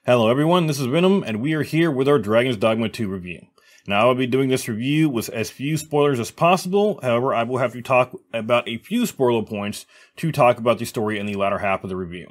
Hello everyone, this is Venom, and we are here with our Dragons Dogma 2 review. Now I will be doing this review with as few spoilers as possible, however I will have to talk about a few spoiler points to talk about the story in the latter half of the review.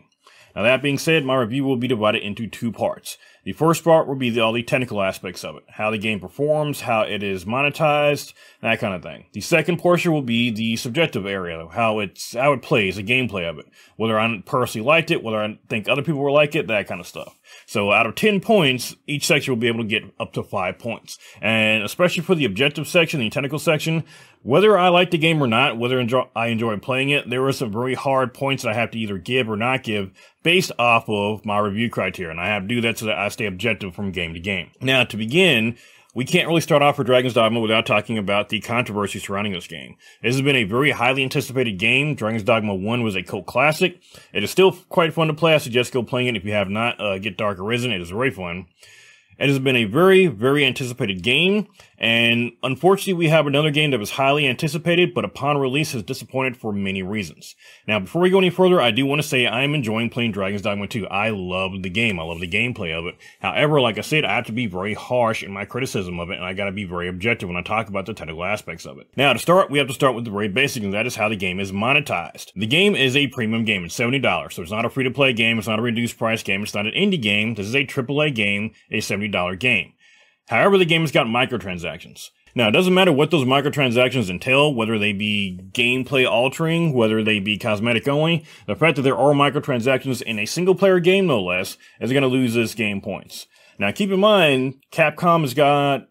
Now that being said, my review will be divided into two parts. The first part will be all the technical aspects of it, how the game performs, how it is monetized, that kind of thing. The second portion will be the subjective area, how it plays, the gameplay of it, whether I personally liked it, whether I think other people will like it, that kind of stuff. So out of 10 points, each section will be able to get up to 5 points. And especially for the objective section, the technical section, whether I like the game or not, whether I enjoy playing it, there are some very hard points that I have to either give or not give based off of my review criteria. And I have to do that so that I stay objective from game to game. Now, to begin, we can't really start off for Dragons Dogma without talking about the controversy surrounding this game. This has been a very highly anticipated game. Dragons Dogma 1 was a cult classic. It is still quite fun to play. I suggest go playing it if you have not. Get Dark Arisen. It is very fun. It has been a very, very anticipated game, and unfortunately we have another game that was highly anticipated, but upon release has disappointed for many reasons. Now, before we go any further, I do want to say I am enjoying playing Dragons Dogma 2. I love the game. I love the gameplay of it. However, like I said, I have to be very harsh in my criticism of it, and I gotta be very objective when I talk about the technical aspects of it. Now, to start, we have to start with the very basic, and that is how the game is monetized. The game is a premium game. It's $70, so it's not a free-to-play game. It's not a reduced price game. It's not an indie game. This is a AAA game, a $70 game. However, the game has got microtransactions. Now, it doesn't matter what those microtransactions entail, whether they be gameplay altering, whether they be cosmetic only. The fact that there are microtransactions in a single player game, no less, is going to lose this game points. Now, keep in mind, Capcom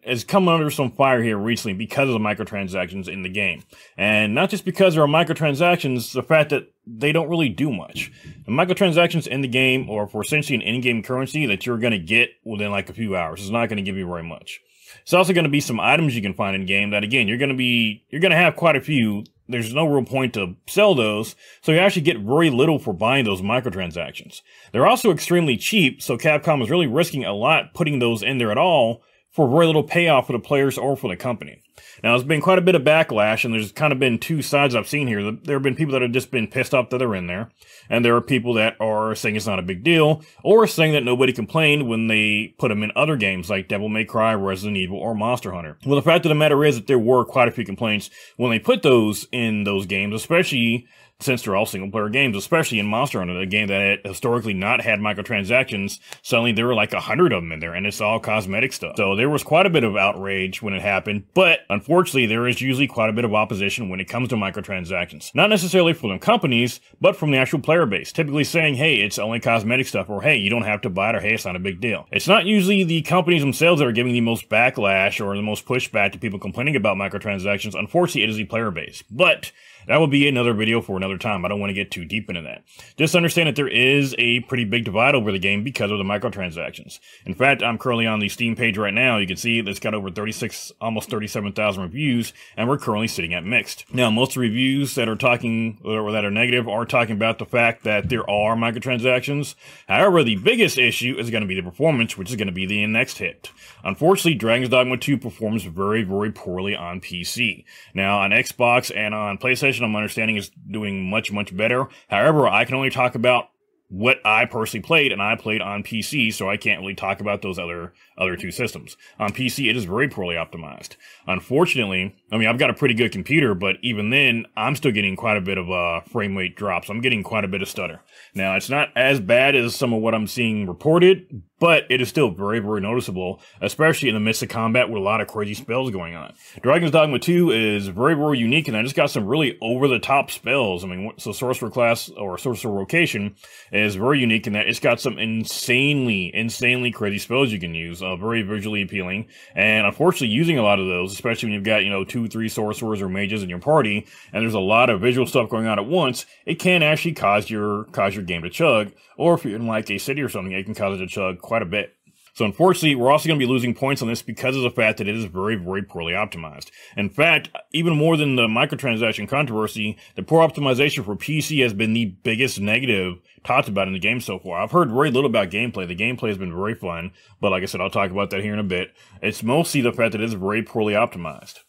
has come under some fire here recently because of the microtransactions in the game. And not just because there are microtransactions, the fact that they don't really do much. The microtransactions in the game are for essentially an in-game currency that you're going to get within like a few hours. It's not going to give you very much. It's also going to be some items you can find in game that, again, you're going to have quite a few. There's no real point to sell those, so you actually get very little for buying those microtransactions. They're also extremely cheap, so Capcom is really risking a lot putting those in there at all for very little payoff for the players or for the company. Now, there's been quite a bit of backlash, and there's kind of been two sides I've seen here. There have been people that have just been pissed off that they're in there, and there are people that are saying it's not a big deal, or saying that nobody complained when they put them in other games like Devil May Cry, Resident Evil, or Monster Hunter. Well, the fact of the matter is that there were quite a few complaints when they put those in those games, especially since they're all single-player games, especially in Monster Hunter, a game that had historically not had microtransactions. Suddenly there were like 100 of them in there, and it's all cosmetic stuff. So there was quite a bit of outrage when it happened, but unfortunately there is usually quite a bit of opposition when it comes to microtransactions. Not necessarily from the companies, but from the actual player base, typically saying, hey, it's only cosmetic stuff, or hey, you don't have to buy it, or hey, it's not a big deal. It's not usually the companies themselves that are giving the most backlash or the most pushback to people complaining about microtransactions. Unfortunately, it is the player base. But that will be another video for another time. I don't want to get too deep into that. Just understand that there is a pretty big divide over the game because of the microtransactions. In fact, I'm currently on the Steam page right now. You can see it's got over 36, almost 37,000 reviews, and we're currently sitting at mixed. Now, most of the reviews that are talking, or that are negative, are talking about the fact that there are microtransactions. However, the biggest issue is going to be the performance, which is going to be the next hit. Unfortunately, Dragons Dogma 2 performs very, very poorly on PC. Now, on Xbox and on PlayStation, I'm understanding is doing much, much better. However, I can only talk about what I personally played, and I played on PC, so I can't really talk about those other two systems. On PC, it is very poorly optimized. Unfortunately, I mean, I've got a pretty good computer, but even then, I'm still getting quite a bit of frame rate drops. I'm getting quite a bit of stutter. Now, it's not as bad as some of what I'm seeing reported, but it is still very, very noticeable, especially in the midst of combat with a lot of crazy spells going on. Dragons Dogma 2 is very, very unique, and I just got some really over-the-top spells. I mean, so Sorcerer class, or Sorcerer Vocation, is very unique in that it's got some insanely crazy spells you can use, very visually appealing, and unfortunately using a lot of those, especially when you've got, 2, 3 sorcerers or mages in your party, and there's a lot of visual stuff going on at once, it can actually cause your game to chug, or if you're in like a city or something, it can cause it to chug quite a bit. So unfortunately, we're also going to be losing points on this because of the fact that it is very, very poorly optimized. In fact, even more than the microtransaction controversy, the poor optimization for PC has been the biggest negative talked about in the game so far. I've heard very little about gameplay. The gameplay has been very fun, but like I said, I'll talk about that here in a bit. It's mostly the fact that it is very poorly optimized.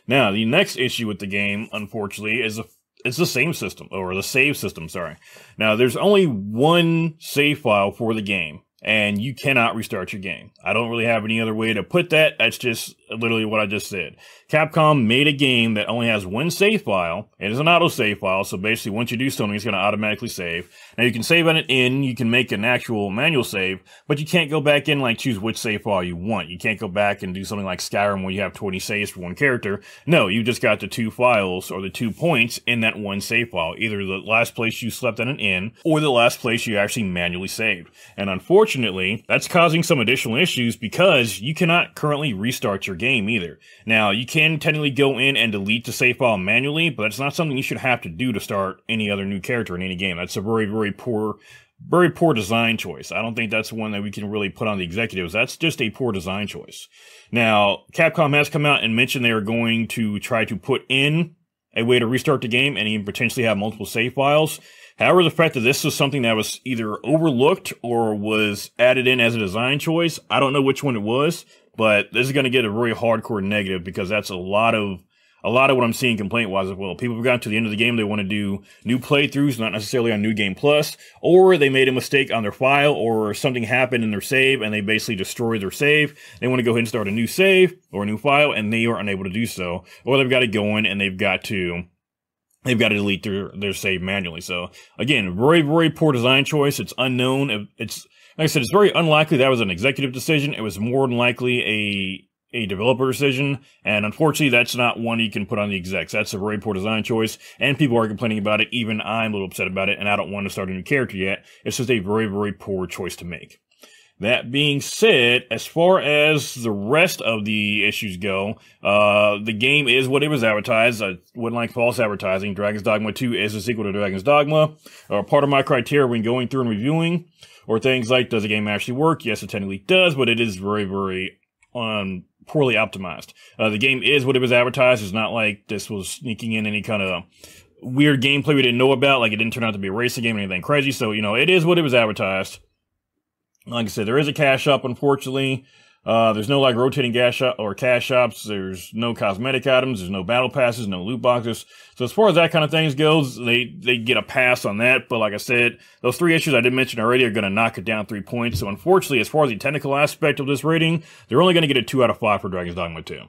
Now, the next issue with the game, unfortunately, is it's the same system, or the save system, sorry. Now, there's only one save file for the game, and you cannot restart your game. I don't really have any other way to put that. That's just literally what I just said. Capcom made a game that only has one save file. It is an auto save file, so basically once you do something, it's going to automatically save. Now you can save on it in, you can make an actual manual save, but you can't go back in and like choose which save file you want. You can't go back and do something like Skyrim where you have 20 saves for one character. No, you just got the 2 files or the 2 points in that one save file. Either the last place you slept on an inn or the last place you actually manually saved. And unfortunately, that's causing some additional issues because you cannot currently restart your game either. Now, you can technically go in and delete the save file manually, but that's not something you should have to do to start any other new character in any game. That's a very poor design choice. I don't think that's one that we can really put on the executives. That's just a poor design choice. Now, Capcom has come out and mentioned they are going to try to put in a way to restart the game and even potentially have multiple save files. However, the fact that this was something that was either overlooked or was added in as a design choice, I don't know which one it was, but this is going to get a very hardcore negative because that's a lot of what I'm seeing complaint-wise as well. People have gotten to the end of the game, they want to do new playthroughs, not necessarily on New Game Plus, or they made a mistake on their file, or something happened in their save, and they basically destroyed their save. They want to go ahead and start a new save, or a new file, and they are unable to do so. Or they've got it going, and they've got to delete their save manually. So, again, very poor design choice. It's unknown. It's, like I said, it's very unlikely that was an executive decision. It was more than likely a developer decision, and unfortunately that's not one you can put on the execs. That's a very poor design choice, and people are complaining about it. Even I'm a little upset about it, and I don't want to start a new character yet. It's just a very poor choice to make. That being said, as far as the rest of the issues go, the game is what it was advertised. I wouldn't like false advertising. Dragons Dogma 2 is a sequel to Dragons Dogma. Part of my criteria when going through and reviewing, or things like, does the game actually work? Yes, it technically does, but it is very poorly optimized. The game is what it was advertised. It's not like this was sneaking in any kind of weird gameplay we didn't know about, like it didn't turn out to be a racing game or anything crazy. So, it is what it was advertised. Like I said, there is a cash shop, unfortunately. There's no like rotating cash shops. There's no cosmetic items. There's no battle passes, no loot boxes. So as far as that kind of things goes, they get a pass on that. But like I said, those 3 issues I did mention already are going to knock it down 3 points. So unfortunately, as far as the technical aspect of this rating, they're only going to get a 2 out of 5 for Dragons Dogma 2.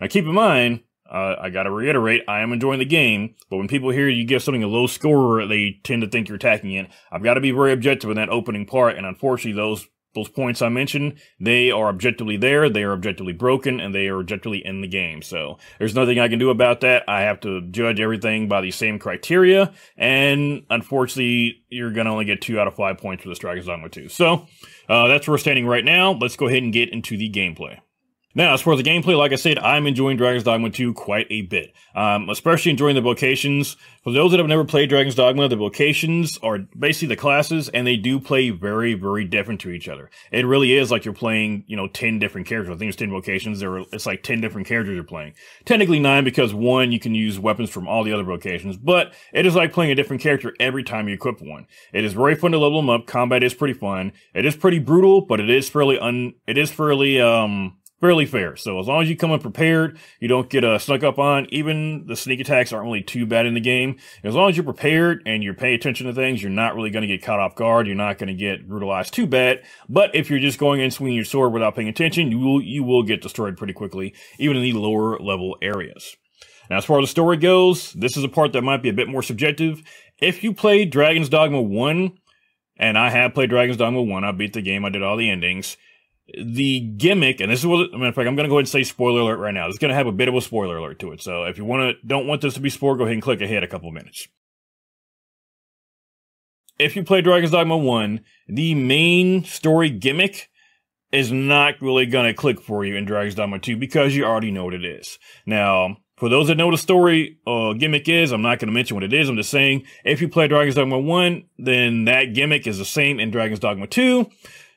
Now keep in mind, I gotta reiterate, I am enjoying the game, but when people hear you give something a low score, they tend to think you're attacking it. I've got to be very objective in that opening part, and unfortunately those points I mentioned, they are objectively there, they are objectively broken, and they are objectively in the game. So there's nothing I can do about that. I have to judge everything by the same criteria, and unfortunately, you're gonna only get 2 out of 5 points for this Dragons Dogma 2. So that's where we're standing right now. Let's go ahead and get into the gameplay. Now, as far as the gameplay, like I said, I'm enjoying Dragons Dogma 2 quite a bit. Especially enjoying the vocations. For those that have never played Dragons Dogma, the vocations are basically the classes, and they do play very different to each other. It really is like you're playing, 10 different characters. I think it's 10 vocations. It's like 10 different characters you're playing. Technically 9 because one, you can use weapons from all the other vocations, but it is like playing a different character every time you equip one. It is very fun to level them up. Combat is pretty fun. It is pretty brutal, but it is fairly fair. So as long as you come in prepared, you don't get snuck up on. Even the sneak attacks aren't really too bad in the game. As long as you're prepared and you're paying attention to things, you're not really going to get caught off guard. You're not going to get brutalized too bad. But if you're just going in swinging your sword without paying attention, you will get destroyed pretty quickly, even in the lower level areas. Now, as far as the story goes, this is a part that might be a bit more subjective. If you played Dragons Dogma 1, and I have played Dragons Dogma 1, I beat the game, I did all the endings. The gimmick, and this is what, in fact, I'm going to go ahead and say spoiler alert right now. It's going to have a bit of a spoiler alert to it. So if you don't want this to be spoiled, go ahead and click ahead a couple of minutes. If you play Dragons Dogma 1, the main story gimmick is not really going to click for you in Dragons Dogma 2 because you already know what it is. Now, for those that know the story gimmick is, I'm not going to mention what it is. I'm just saying, if you play Dragons Dogma 1, then that gimmick is the same in Dragons Dogma 2.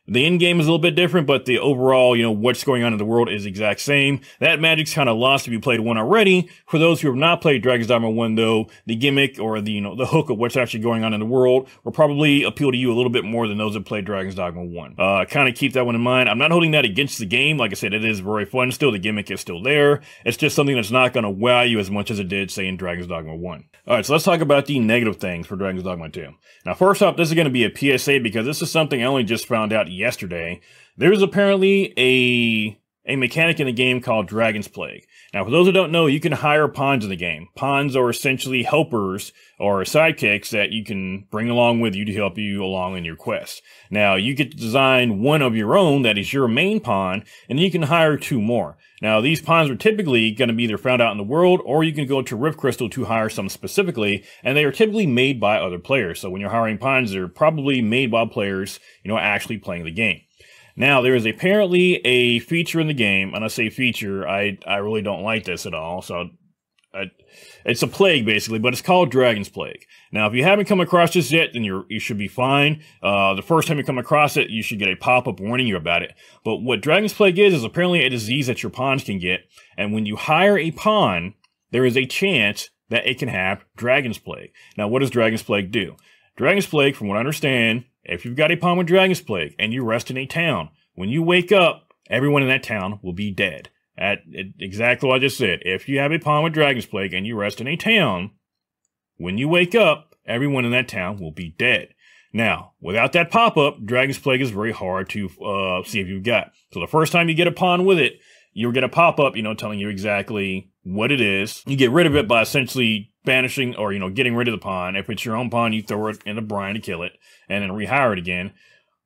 The end game is a little bit different, but the overall, what's going on in the world is the exact same. That magic's kind of lost if you played 1 already. For those who have not played Dragons Dogma 1, though, the gimmick or the hook of what's actually going on in the world will probably appeal to you a little bit more than those that played Dragons Dogma 1. Kind of keep that one in mind. I'm not holding that against the game. Like I said, it is very fun still. The gimmick is still there. It's just something that's not going to wow you as much as it did, say, in Dragons Dogma 1. Alright, so let's talk about the negative things for Dragons Dogma 2. Now, first off, this is going to be a PSA because this is something I only just found out yesterday. There's apparently a mechanic in the game called Dragon's Plague. Now, for those who don't know, you can hire pawns in the game. Pawns are essentially helpers or sidekicks that you can bring along with you to help you along in your quest. Now, you get to design one of your own that is your main pawn, and you can hire 2 more. Now, these pawns are typically going to be either found out in the world, or you can go to Rift Crystal to hire some specifically, and they are typically made by other players. So when you're hiring pawns, they're probably made by players, actually playing the game. Now, there is apparently a feature in the game, and I say feature, I really don't like this at all, so it's a plague, basically, but it's called Dragon's Plague. Now, if you haven't come across this yet, then you should be fine. The first time you come across it, you should get a pop-up warning you about it. But what Dragon's Plague is apparently a disease that your pawns can get, and when you hire a pawn, there is a chance that it can have Dragon's Plague. Now, what does Dragon's Plague do? Dragon's Plague, from what I understand, if you've got a pawn with Dragon's Plague and you rest in a town, when you wake up, everyone in that town will be dead. Exactly what I just said. If you have a pawn with Dragon's Plague and you rest in a town, when you wake up, everyone in that town will be dead. Now, without that pop-up, Dragon's Plague is very hard to see if you've got. So the first time you get a pawn with it, you'll get a pop-up, telling you exactly what it is. You get rid of it by essentially banishing or, getting rid of the pawn. If it's your own pawn, you throw it in the brine to kill it and then rehire it again.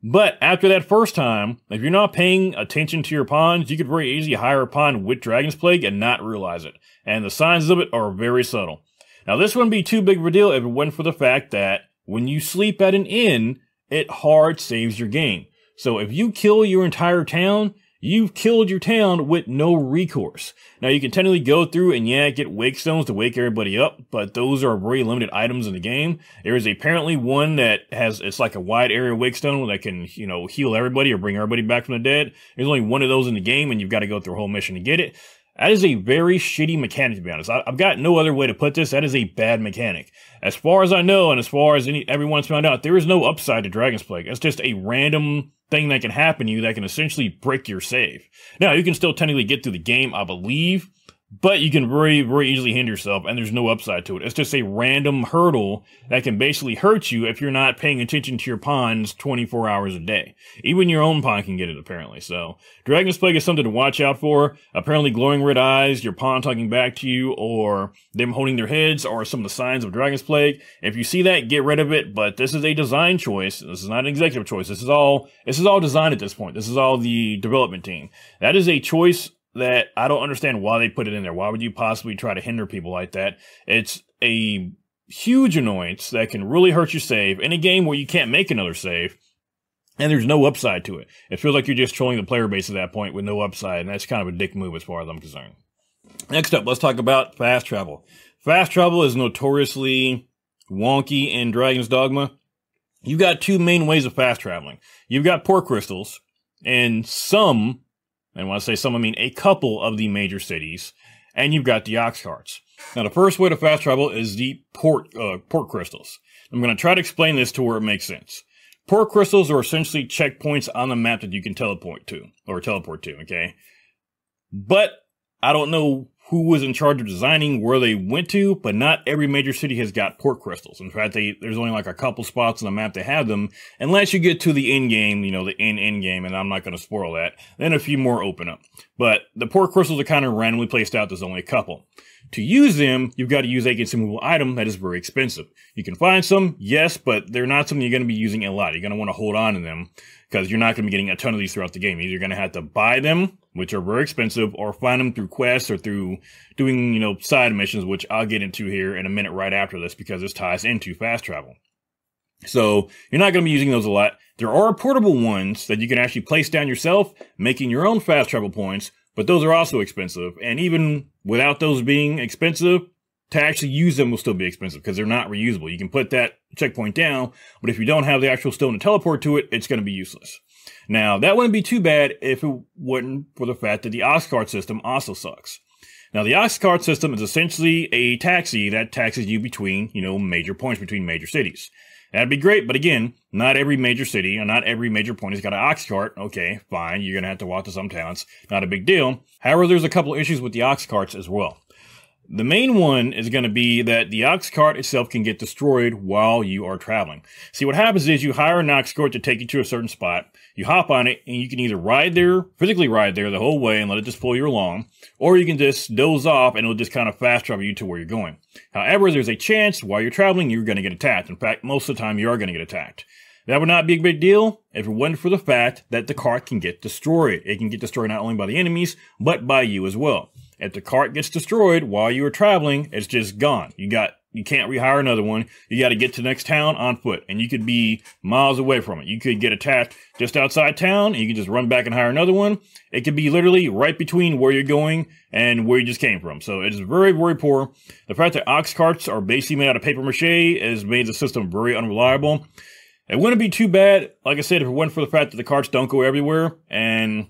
But after that first time, if you're not paying attention to your pawns, you could very easily hire a pawn with Dragon's Plague and not realize it. And the signs of it are very subtle. Now, this wouldn't be too big of a deal if it wasn't for the fact that when you sleep at an inn, it hard saves your game. So if you kill your entire town, you've killed your town with no recourse. Now, you can technically go through and, get wake stones to wake everybody up, but those are very limited items in the game. There is apparently one that it's like a wide area wake stone that can, heal everybody or bring everybody back from the dead. There's only one of those in the game, and you've got to go through a whole mission to get it. That is a very shitty mechanic, to be honest. I've got no other way to put this. That is a bad mechanic. As far as I know, and as far as everyone's found out, there is no upside to Dragon's Plague. It's just a random thing that can happen to you that can essentially break your save. Now, you can still technically get through the game, I believe, but you can very, very easily hinder yourself, and there's no upside to it. It's just a random hurdle that can basically hurt you if you're not paying attention to your pawns 24 hours a day. Even your own pawn can get it, apparently. So, Dragon's Plague is something to watch out for. Apparently, glowing red eyes, your pawn talking back to you, or them holding their heads, are some of the signs of Dragon's Plague. If you see that, get rid of it, but this is a design choice. This is not an executive choice. This is all design at this point. This is all the development team. That is a choice that I don't understand why they put it in there. Why would you possibly try to hinder people like that? It's a huge annoyance that can really hurt your save in a game where you can't make another save, and there's no upside to it. It feels like you're just trolling the player base at that point with no upside, and that's kind of a dick move as far as I'm concerned. Next up, let's talk about fast travel. Fast travel is notoriously wonky in Dragons Dogma. You've got 2 main ways of fast traveling. You've got port crystals, and some, and when I say some, I mean a couple of the major cities, and you've got the ox carts. Now, the first way to fast travel is the port crystals. I'm going to try to explain this to where it makes sense. Port crystals are essentially checkpoints on the map that you can teleport to, okay? But I don't know who was in charge of designing where they went to, but not every major city has got port crystals. In fact, there's only like a couple spots on the map that have them, unless you get to the end game, the end game, and I'm not going to spoil that. Then a few more open up. But the port crystals are kind of randomly placed out. There's only a couple. To use them, you've got to use a consumable item that is very expensive. You can find some, yes, but they're not something you're going to be using a lot. You're going to want to hold on to them because you're not going to be getting a ton of these throughout the game. Either you're going to have to buy them, which are very expensive, or find them through quests or through doing, side missions, which I'll get into here in a minute right after this because this ties into fast travel. So you're not going to be using those a lot. There are portable ones that you can actually place down yourself, making your own fast travel points, but those are also expensive. And even without those being expensive, to actually use them will still be expensive because they're not reusable. You can put that checkpoint down, but if you don't have the actual stone to teleport to it, it's going to be useless. Now, that wouldn't be too bad if it wasn't for the fact that the ox cart system also sucks. Now, the ox cart system is essentially a taxi that taxis you between, major points between major cities. That'd be great, but again, not every major city or not every major point has got an ox cart. Okay, fine, you're going to have to walk to some towns. Not a big deal. However, there's a couple issues with the ox carts as well. The main one is going to be that the ox cart itself can get destroyed while you are traveling. See, what happens is you hire an ox cart to take you to a certain spot, you hop on it, and you can either physically ride there the whole way and let it just pull you along, or you can just doze off and it'll just kind of fast travel you to where you're going. However, there's a chance while you're traveling you're going to get attacked. In fact, most of the time you are going to get attacked. That would not be a big deal if it wasn't for the fact that the cart can get destroyed. It can get destroyed not only by the enemies, but by you as well. If the cart gets destroyed while you are traveling, it's just gone. You can't rehire another one. You got to get to the next town on foot, and you could be miles away from it. You could get attacked just outside town, and you can just run back and hire another one. It could be literally right between where you're going and where you just came from. So it is very, very poor. The fact that ox carts are basically made out of paper mache has made the system very unreliable. It wouldn't be too bad, like I said, if it wasn't for the fact that the carts don't go everywhere, and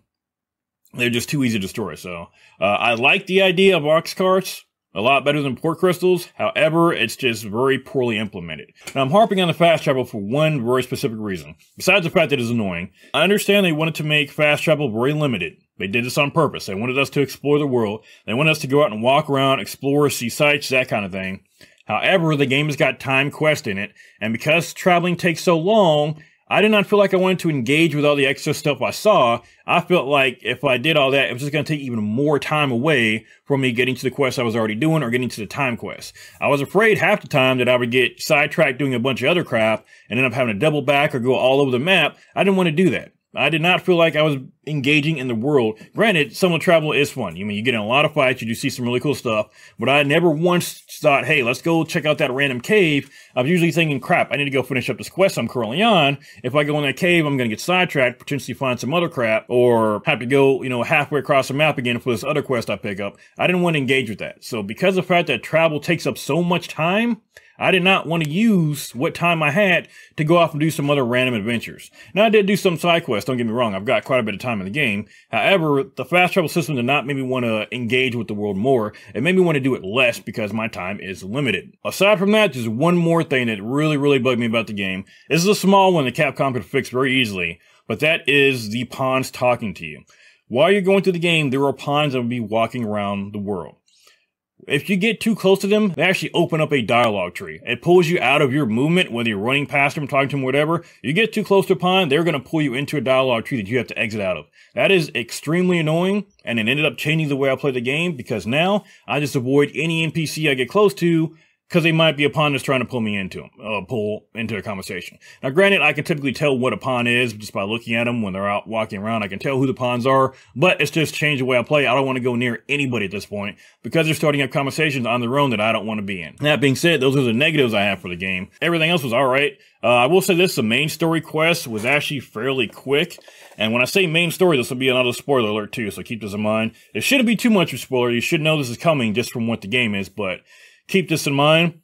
they're just too easy to destroy. So I like the idea of ox carts a lot better than port crystals. However, it's just very poorly implemented. Now, I'm harping on the fast travel for one very specific reason. Besides the fact that it's annoying, I understand they wanted to make fast travel very limited. They did this on purpose. They wanted us to explore the world. They wanted us to go out and walk around, explore, see sights, that kind of thing. However, the game has got time quest in it, and because traveling takes so long, I did not feel like I wanted to engage with all the extra stuff I saw. I felt like if I did all that, it was just going to take even more time away from me getting to the quest I was already doing or getting to the time quest. I was afraid half the time that I would get sidetracked doing a bunch of other crap and end up having to double back or go all over the map. I didn't want to do that. I did not feel like I was engaging in the world. Granted, some of the travel is fun. You get in a lot of fights, you do see some really cool stuff, but I never once thought, hey, let's go check out that random cave. I was usually thinking, crap, I need to go finish up this quest I'm currently on. If I go in that cave, I'm going to get sidetracked, potentially find some other crap, or have to go, halfway across the map again for this other quest I pick up. I didn't want to engage with that. So because of the fact that travel takes up so much time, I did not want to use what time I had to go off and do some other random adventures. Now, I did do some side quests, don't get me wrong. I've got quite a bit of time in the game. However, the fast travel system did not make me want to engage with the world more. It made me want to do it less because my time is limited. Aside from that, there's one more thing that really, really bugged me about the game. This is a small one that Capcom could fix very easily, but that is the pawns talking to you. While you're going through the game, there are pawns that will be walking around the world. If you get too close to them, they actually open up a dialogue tree. It pulls you out of your movement, whether you're running past them, talking to them, whatever. You get too close to a pawn, they're going to pull you into a dialogue tree that you have to exit out of. That is extremely annoying, and it ended up changing the way I play the game, because now I just avoid any NPC I get close to, because they might be a pawn that's trying to pull into a conversation. Now, granted, I can typically tell what a pawn is just by looking at them when they're out walking around. I can tell who the pawns are, but it's just changed the way I play. I don't want to go near anybody at this point because they're starting up conversations on their own that I don't want to be in. That being said, those are the negatives I have for the game. Everything else was all right. I will say this, the main story quest was actually fairly quick. And when I say main story, this will be another spoiler alert too, so keep this in mind. It shouldn't be too much of a spoiler. You should know this is coming just from what the game is, but keep this in mind.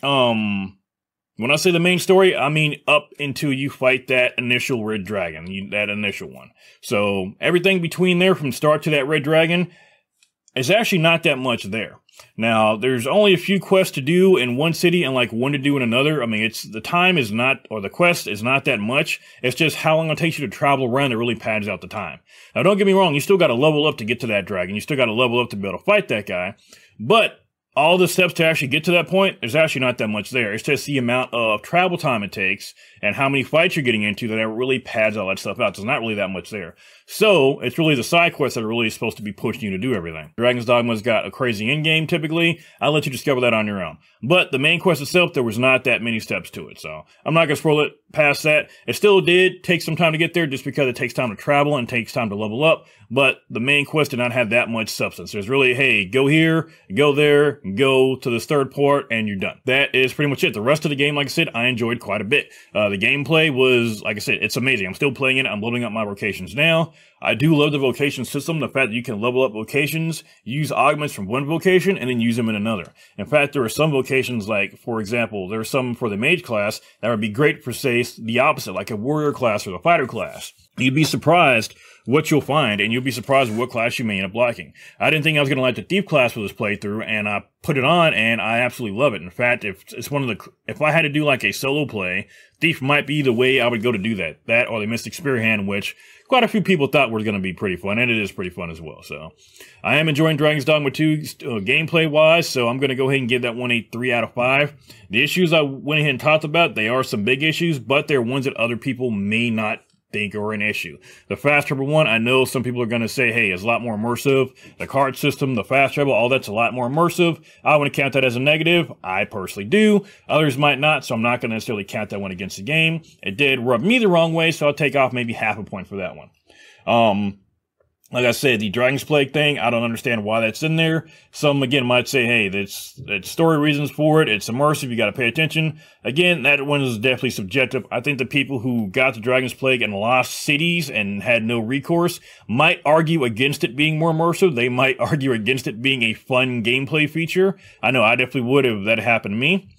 When I say the main story, I mean up until you fight that initial red dragon, that initial one. So everything between there from start to that red dragon is actually not that much there. Now, there's only a few quests to do in one city and like one to do in another. I mean, the quest is not that much. It's just how long it takes you to travel around that really pads out the time. Now, don't get me wrong, you still got to level up to get to that dragon. You still got to level up to be able to fight that guy. But all the steps to actually get to that point, there's actually not that much there. It's just the amount of travel time it takes and how many fights you're getting into that it really pads all that stuff out. There's not really that much there. So, it's really the side quests that are really supposed to be pushing you to do everything. Dragons Dogma's got a crazy endgame, typically. I'll let you discover that on your own. But the main quest itself, there was not that many steps to it. So, I'm not going to spoil it past that. It still did take some time to get there just because it takes time to travel and takes time to level up. But the main quest did not have that much substance. There's really, hey, go here, go there, go to this third port, and you're done. That is pretty much it. The rest of the game, like I said, I enjoyed quite a bit. The gameplay was, like I said, it's amazing. I'm still playing it. I'm loading up my vocations now. I do love the vocation system, the fact that you can level up vocations, use augments from one vocation, and then use them in another. In fact, there are some vocations like, for example, there are some for the mage class that would be great for, say, the opposite, like a warrior class or the fighter class. You'd be surprised what you'll find, and you'll be surprised what class you may end up liking. I didn't think I was going to like the Thief class for this playthrough, and I put it on, and I absolutely love it. In fact, if I had to do like a solo play, Thief might be the way I would go to do that. That or the Mystic Spear Hand, which quite a few people thought was going to be pretty fun, and it is pretty fun as well. So I am enjoying Dragons Dogma 2 gameplay-wise, so I'm going to go ahead and give that one a 3 out of 5. The issues I went ahead and talked about, they are some big issues, but they're ones that other people may not think are an issue. The fast travel one, I know some people are going to say, hey, it's a lot more immersive. The card system, the fast travel, all that's a lot more immersive. I want to count that as a negative. I personally do. Others might not, so I'm not going to necessarily count that one against the game. It did rub me the wrong way, so I'll take off maybe half a point for that one. Like I said, the Dragon's Plague thing, I don't understand why that's in there. Some, again, might say, hey, that's story reasons for it. It's immersive. You got to pay attention. Again, that one is definitely subjective. I think the people who got the Dragon's Plague and lost cities and had no recourse might argue against it being more immersive. They might argue against it being a fun gameplay feature. I know I definitely would if that happened to me.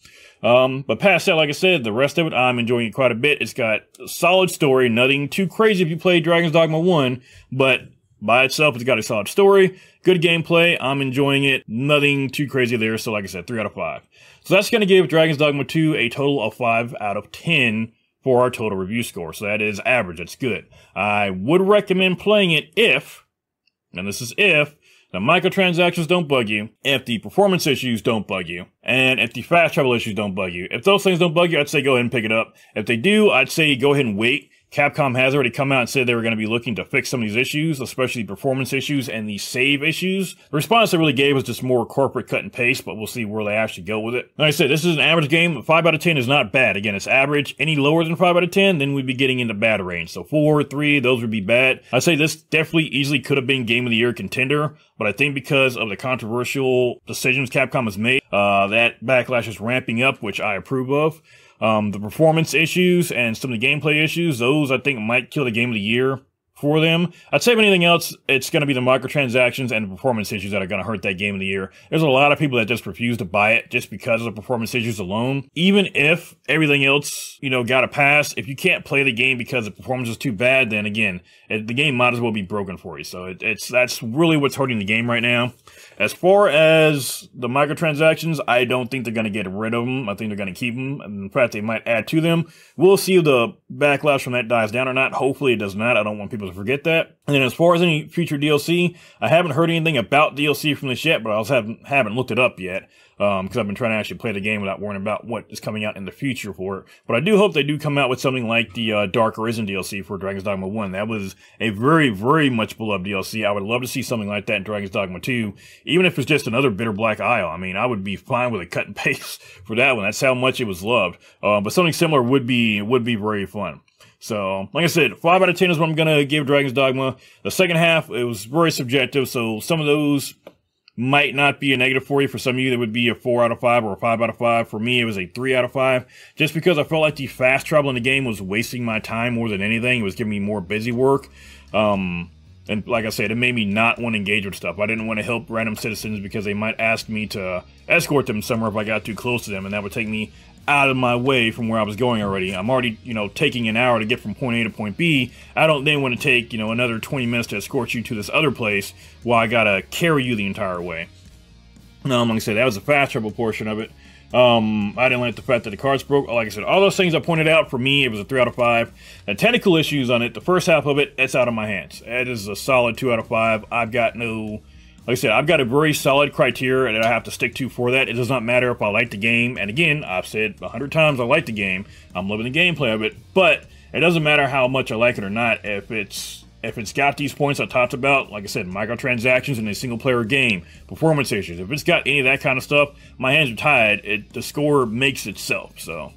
But past that, like I said, the rest of it, I'm enjoying it quite a bit. It's got a solid story, nothing too crazy if you play Dragons Dogma 1, but by itself, it's got a solid story, good gameplay. I'm enjoying it. Nothing too crazy there. So like I said, 3 out of 5. So that's going to give Dragons Dogma 2 a total of 5 out of 10 for our total review score. So that is average. That's good. I would recommend playing it if, and this is if, the microtransactions don't bug you, if the performance issues don't bug you, and if the fast travel issues don't bug you. If those things don't bug you, I'd say go ahead and pick it up. If they do, I'd say go ahead and wait. Capcom has already come out and said they were going to be looking to fix some of these issues, especially performance issues and the save issues. The response they really gave was just more corporate cut and paste, but we'll see where they actually go with it. Like I said, this is an average game. 5 out of 10 is not bad. Again, it's average. Any lower than 5 out of 10, then we'd be getting into bad range. So 4, 3, those would be bad. I'd say this definitely easily could have been Game of the Year contender, but I think because of the controversial decisions Capcom has made, that backlash is ramping up, which I approve of. The performance issues and some of the gameplay issues, those I think might kill the Game of the Year for them. I'd say if anything else, it's going to be the microtransactions and the performance issues that are going to hurt that Game of the Year. There's a lot of people that just refuse to buy it just because of the performance issues alone. Even if everything else, got a pass, if you can't play the game because the performance is too bad, then again, the game might as well be broken for you. So that's really what's hurting the game right now. As far as the microtransactions, I don't think they're going to get rid of them. I think they're going to keep them. In fact, they might add to them. We'll see if the backlash from that dies down or not. Hopefully it does not. I don't want people to forget that. And then as far as any future DLC, I haven't heard anything about DLC from this yet, but I haven't looked it up yet. Because I've been trying to actually play the game without worrying about what is coming out in the future for it. But I do hope they do come out with something like the Dark Arisen DLC for Dragon's Dogma 1. That was a very, very much beloved DLC. I would love to see something like that in Dragon's Dogma 2, even if it's just another Bitter Black Isle. I mean, I would be fine with a cut and paste for that one. That's how much it was loved. But something similar would be very fun. So, like I said, 5 out of 10 is what I'm going to give Dragon's Dogma. The second half, it was very subjective, so some of those might not be a negative for you. For some of you, that would be a 4 out of 5 or a 5 out of 5. For me, it was a 3 out of 5, just because I felt like the fast travel in the game was wasting my time more than anything. It was giving me more busy work. And like I said, it made me not want to engage with stuff. I didn't want to help random citizens because they might ask me to escort them somewhere if I got too close to them, and that would take me out of my way from where I was going already. I'm already, taking an hour to get from point A to point B. I don't then want to take, another 20 minutes to escort you to this other place while I gotta carry you the entire way. Like I said, that was the fast travel portion of it. I didn't like the fact that the cards broke. Like I said, all those things I pointed out, for me, it was a 3 out of 5. The technical issues on it, the first half of it, it's out of my hands. It is a solid 2 out of 5. I've got like I said, I've got a very solid criteria that I have to stick to for that. It does not matter if I like the game. And again, I've said 100 times I like the game. I'm loving the gameplay of it. But it doesn't matter how much I like it or not. If it's got these points I talked about, like I said, microtransactions in a single-player game, performance issues, if it's got any of that kind of stuff, my hands are tied. The score makes itself. So,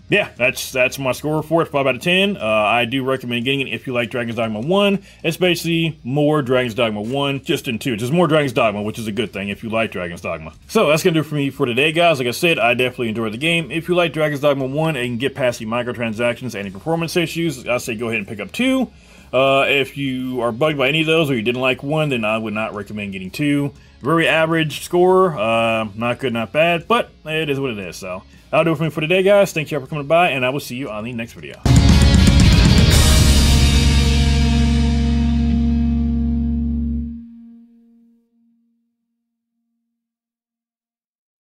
yeah, that's my score for it, 5 out of 10. I do recommend getting it if you like Dragon's Dogma 1. It's basically more Dragon's Dogma 1, just in 2. Just more Dragon's Dogma, which is a good thing if you like Dragon's Dogma. So that's going to do it for me for today, guys. Like I said, I definitely enjoyed the game. If you like Dragon's Dogma 1 and can get past the microtransactions and the performance issues, I say go ahead and pick up 2. If you are bugged by any of those or you didn't like 1, then I would not recommend getting 2. Very average score, not good, not bad, but it is what it is. So that'll do it for me for today, guys. Thank you all for coming by, and I will see you on the next video.